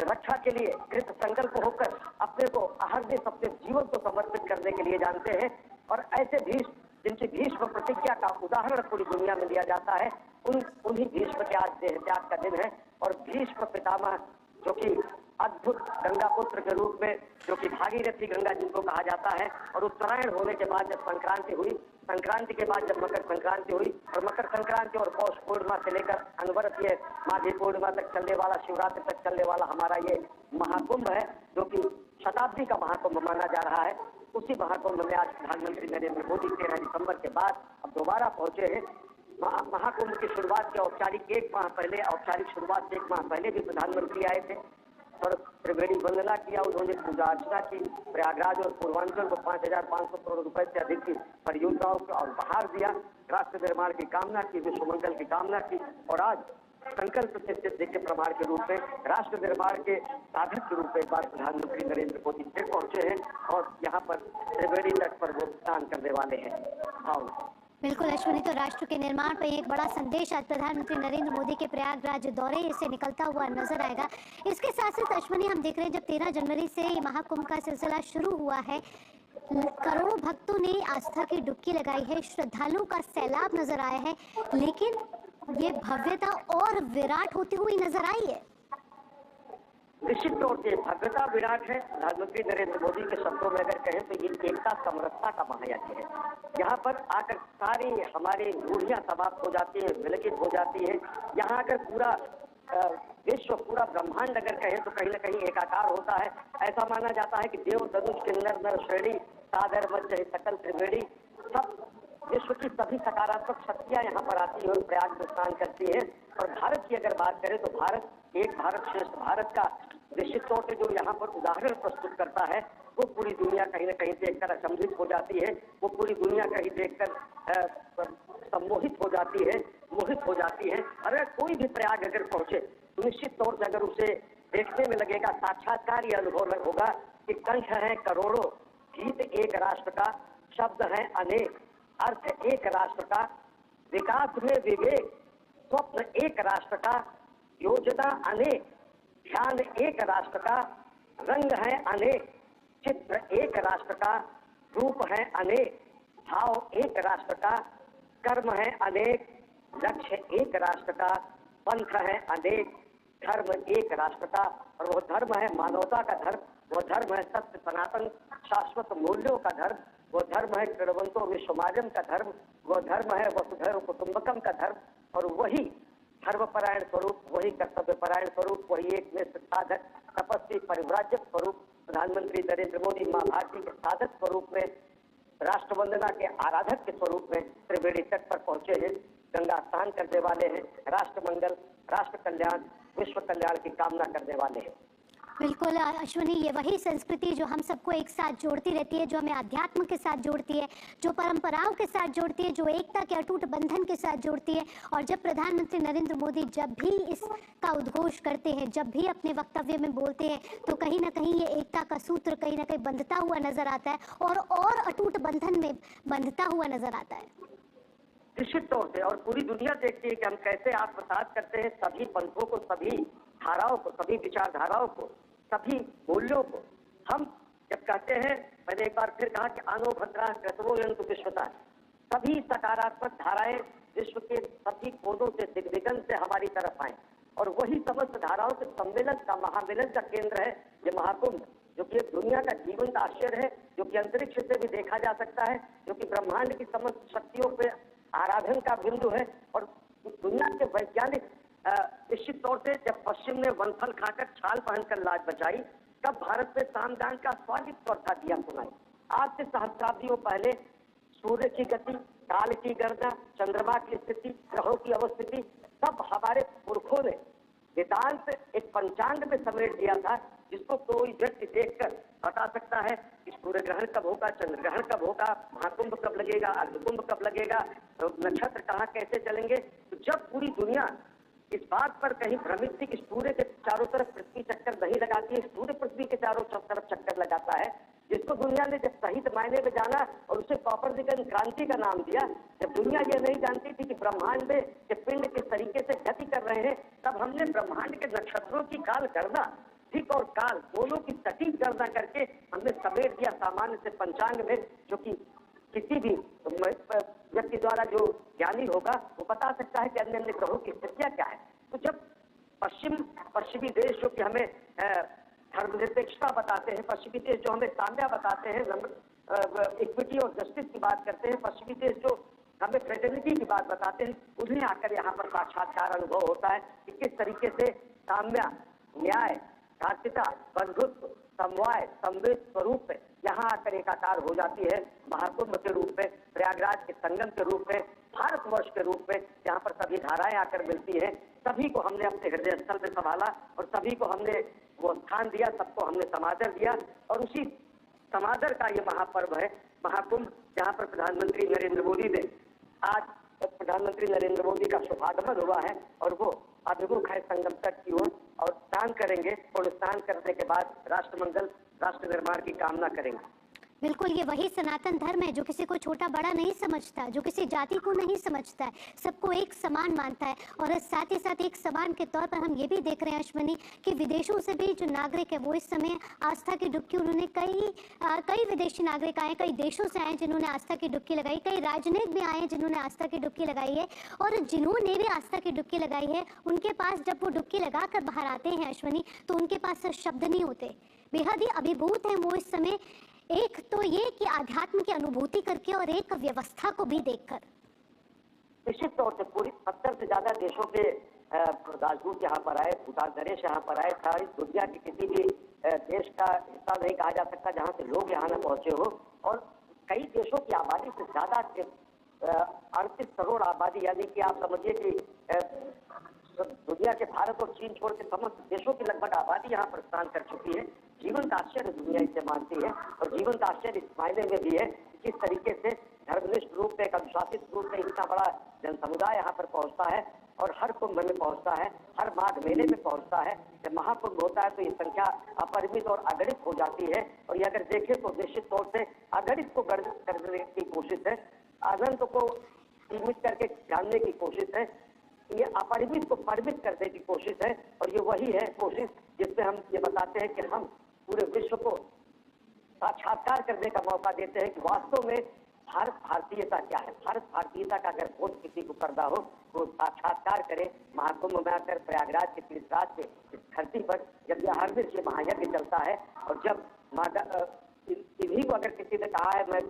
रक्षा के लिए कृत संकल्प होकर अपने को अहर्निश अपने जीवन को समर्पित करने के लिए जानते हैं। और ऐसे भीष्म जिनकी भीष्म प्रतिज्ञा का उदाहरण पूरी दुनिया में लिया जाता है, उन्हीं भीष्म के आज देह त्याग का दिन है। और भीष्म पितामह जो कि अद्भुत गंगा पुत्र के रूप में, जो कि भागीरथी गंगा जिनको कहा जाता है, और उत्तरायण होने के बाद जब संक्रांति हुई, संक्रांति के बाद जब मकर संक्रांति हुई, और मकर संक्रांति और पौष पूर्णिमा से लेकर अनवरत ये माघी पूर्णिमा तक चलने वाला, शिवरात्रि तक चलने वाला हमारा ये महाकुंभ है, जो कि शताब्दी का महाकुंभ माना जा रहा है। उसी महाकुंभ में आज प्रधानमंत्री नरेंद्र मोदी 13 दिसंबर के बाद अब दोबारा पहुंचे हैं। महाकुंभ की शुरुआत के औपचारिक एक माह पहले, औपचारिक शुरुआत से एक माह पहले भी प्रधानमंत्री आए थे और त्रिवेणी वंदना किया। उन्होंने पूजा अर्चना की। प्रयागराज और पूर्वांचल को 5,500 करोड़ रुपए से अधिक की परियोजनाओं को और उपहार दिया। राष्ट्र निर्माण की कामना की, विश्व मंगल की कामना की, और आज संकल्प से सिद्धि के प्रमाण के रूप में, राष्ट्र निर्माण के साधक के रूप में एक बार प्रधानमंत्री नरेंद्र मोदी फिर पहुंचे हैं और यहाँ पर त्रिवेणी तट पर वो स्नान करने वाले हैं। बिल्कुल अश्विनी, तो राष्ट्र के निर्माण पर एक बड़ा संदेश आज प्रधानमंत्री नरेंद्र मोदी के प्रयागराज दौरे से निकलता हुआ नजर आएगा। इसके साथ साथ अश्विनी, हम देख रहे हैं जब 13 जनवरी से महाकुंभ का सिलसिला शुरू हुआ है, करोड़ों भक्तों ने आस्था की डुबकी लगाई है, श्रद्धालुओं का सैलाब नजर आया है, लेकिन ये भव्यता और विराट होती हुई नजर आई है। निश्चित तौर से भव्यता विराट है। प्रधानमंत्री नरेंद्र मोदी के शब्दों में अगर कहें तो ये एकता समरसता का महायज्ञ है। यहाँ पर आकर सारी हमारी रूढ़ियां समाप्त हो जाती है, विलकित हो जाती है। यहाँ आकर पूरा विश्व, पूरा ब्रह्मांड अगर कहें तो कहीं न कहीं एकाकार होता है। ऐसा माना जाता है कि देव धनुष किन्नर नर श्रेणी सादर मध्य सकल त्रिवेणी, सब विश्व की सभी सकारात्मक शक्तियां यहाँ पर आती है और प्रयाग में स्नान करती है। और भारत की अगर बात करें तो भारत, एक भारत श्रेष्ठ भारत का निश्चित तौर से जो यहाँ पर उदाहरण प्रस्तुत करता है, वो पूरी दुनिया कहीं न कहीं देखकर अचंभित हो जाती है। वो पूरी दुनिया कहीं देखकर सम्मोहित हो जाती है, मोहित हो जाती है। अगर कोई भी प्रयाग अगर पहुंचे तो निश्चित तौर से अगर उसे देखने में लगेगा, साक्षात्कार ये अनुभव होगा कि कंठ है करोड़ों, गीत एक राष्ट्र का, शब्द है अनेक, अर्थ एक राष्ट्र का, विकास में विवेक, स्वप्न एक राष्ट्र का, योजना अनेक, ध्यान एक राष्ट्र का, रंग है अनेक, चित्र एक राष्ट्र का, रूप है अनेक, भाव एक राष्ट्र का, कर्म है अनेक, लक्ष्य एक राष्ट्र का, पंथ है अनेक, धर्म एक राष्ट्र का, और वो धर्म है मानवता का धर्म, वो धर्म है सत्य सनातन शाश्वत मूल्यों का धर्म, वो धर्म है कृणवंतो विश्वमाजम का धर्म, वो धर्म है वसुधैव कुटुंबकम का धर्म, और वही धर्मपरायण स्वरूप, वही कर्तव्यपरायण स्वरूप, वही एक निष्ठ साधक तपस्वी परिव्राजक स्वरूप प्रधानमंत्री नरेंद्र मोदी मां भारती के साधक स्वरूप में, राष्ट्र वंदना के आराधक के स्वरूप में त्रिवेणी तट पर पहुंचे हैं, गंगा स्नान करने वाले हैं, राष्ट्र मंगल, राष्ट्र कल्याण, विश्व कल्याण की कामना करने वाले हैं। बिल्कुल अश्विनी, ये वही संस्कृति जो हम सबको एक साथ जोड़ती रहती है, जो हमें अध्यात्म के साथ जोड़ती है, जो परंपराओं के साथ जोड़ती है, जो एकता के अटूट बंधन के साथ जोड़ती है। और जब प्रधानमंत्री नरेंद्र मोदी जब भी इसका उद्घोष करते हैं, जब भी अपने वक्तव्य में बोलते हैं, तो कहीं ना कहीं ये एकता का सूत्र कहीं ना कहीं बंधता हुआ नजर आता है और अटूट बंधन में बंधता हुआ नजर आता है। निश्चित तौर से, और पूरी दुनिया देखती है कि हम कैसे आत्मसात करते हैं सभी पंथों को, सभी धाराओं को, सभी विचारधाराओं को, सभी मूल्यों को। हम जब कहते हैं, मैंने एक बार फिर कहा कि आनो भद्रा क्रतवोयन्तु विश्वता, सभी सकारात्मक धाराएं विश्व के सभी कोनों से, दिग्विजन से हमारी तरफ आए, और वही समस्त धाराओं के सम्मेलन का, महामिलन का केंद्र है ये महाकुंभ, जो कि दुनिया का जीवंत आश्चर्य है, जो कि अंतरिक्ष से भी देखा जा सकता है, जो कि ब्रह्मांड की समस्त शक्तियों पे आराधन का बिंदु है। और दुनिया के वैज्ञानिक निश्चित तौर से, जब पश्चिम ने वनफल खाकर छाल पहनकर लाज बचाई, तब भारत में सामदान का स्वादिष्ट प्रथा दिया सुनाई। आज से सहस्राब्दियों पहले सूर्य की गति, काल की गणना, चंद्रमा की स्थिति, ग्रहों की अवस्थिति, सब हमारे पुरखों ने वेदांत एक पंचांग में समेट दिया था, जिसको कोई व्यक्ति देखकर बता सकता है कि सूर्य ग्रहण कब होगा, चंद्र ग्रहण कब होगा, महाकुंभ कब लगेगा, अर्धकुंभ कब लगेगा, नक्षत्र कहाँ कैसे चलेंगे। तो जब पूरी दुनिया इस बात पर कहीं भ्रमित थी कि सूर्य के चारों तरफ पृथ्वी चक्कर नहीं लगाती है, सूर्य पृथ्वी के चारों तरफ चक्कर लगाता है, जिसको दुनिया ने जब सही मायने में जाना और उसे कॉपरनिकस क्रांति का नाम दिया, जब दुनिया ये नहीं जानती थी कि ब्रह्मांड में के पिंड किस तरीके से गति कर रहे हैं, तब हमने ब्रह्मांड के नक्षत्रों की काल गणना धिक और काल दोनों की सटीक गणना करके हमने समेट दिया सामान्य से पंचांग में, जो कि किसी भी व्यक्ति द्वारा जो ज्ञानी होगा वो बता सकता है कि अन्य अन्य ग्रहों की स्थितियां क्या है। तो जब पश्चिमी देश जो कि हमें धर्मनिरपेक्षता बताते हैं, पश्चिमी देश जो हमें साम्या बताते हैं, इक्विटी और जस्टिस की बात करते हैं, पश्चिमी देश जो हमें फ्रेटर्निटी की बात बताते हैं, उन्हें आकर यहाँ पर साक्षात्कार अनुभव होता है कि किस तरीके से साम्या, न्याय, धार्मिकता, बंधुत्व, समवाय, संवेद स्वरूप में यहाँ आकर एकाकार हो जाती है, महाकुंभ के रूप में, प्रयागराज के संगम के रूप में, भारतवर्ष के रूप में, जहाँ पर सभी धाराएं आकर मिलती है। सभी को हमने अपने हृदय स्थल में संभाला और सभी को हमने वो स्थान दिया, सबको हमने समादर दिया, और उसी समादर का ये महापर्व है महाकुंभ, जहाँ पर प्रधानमंत्री नरेंद्र मोदी ने आज प्रधानमंत्री नरेंद्र मोदी का शुभागमन हुआ है और वो अभिमुख है संगम तट की ओर और स्नान करेंगे और स्नान करने के बाद राष्ट्रमंगल, राष्ट्र निर्माण की कामना करेंगे। बिल्कुल, ये वही सनातन धर्म है जो किसी को छोटा बड़ा नहीं समझता, जो किसी जाति को नहीं समझता है, सबको एक समान मानता है। और साथ ही साथ एक समान के तौर पर हम ये भी देख रहे हैं अश्विनी कि विदेशों से भी जो नागरिक है वो इस समय आस्था की डुबकी, उन्होंने कई विदेशी नागरिक आए, कई देशों से आए जिन्होंने आस्था की डुबकी लगाई, कई राजनयिक भी आए जिन्होंने आस्था की डुबकी लगाई है। और जिन्होंने भी आस्था की डुबकी लगाई है उनके पास जब वो डुबकी लगा कर बाहर आते हैं अश्विनी, तो उनके पास शब्द नहीं होते, बेहद ही अभिभूत है वो इस समय। एक तो ये कि आध्यात्म की अनुभूति करके और एक व्यवस्था को भी देखकर। निश्चित तौर से पूरी 70 से ज्यादा देशों के राजदूत यहाँ पर आए, भूटान नरेश यहाँ पर आए। सारी दुनिया के किसी भी देश का हिस्सा नहीं कहा जा सकता जहाँ से लोग यहाँ न पहुंचे हो। और कई देशों की आबादी से ज्यादा 38 करोड़ आबादी, यानी कि आप समझिए कि दुनिया के भारत और चीन छोड़ के समस्त देशों की लगभग आबादी यहाँ पर स्नान कर चुकी है। जीवन का आश्चर्य दुनिया इसे मानती है और जीवन का आश्चर्य इस मायने में भी है कि किस तरीके से धर्मनिष्ठ रूप में, एक अनुशासित रूप में इतना बड़ा जन समुदाय यहाँ पर पहुंचता है और हर कुंभ में पहुंचता है, हर माघ मेले में पहुंचता है। जब महाकुंभ होता है तो ये संख्या अपरिमित और अगणित हो जाती है। और ये अगर देखें तो निश्चित तौर से अगणित को गणित करने की कोशिश है, अनंत को सीमित करके जानने की कोशिश है, ये अपरिमित को परिमित करने की कोशिश है। और ये वही है कोशिश जिसमें हम ये बताते हैं कि हम पूरे विश्व को साक्षात्कार करने का मौका देते हैं कि वास्तव में भारत भारतीयता क्या है। भारत भारतीयता का अगर बोध किसी को करना हो तो साक्षात्कार करे महाकुंभ में आकर, प्रयागराज के तीर्थराज के इस धरती पर जब यह हर दिन ये महायज्ञ चलता है। और जब इन्हीं को अगर किसी ने कहा है मैं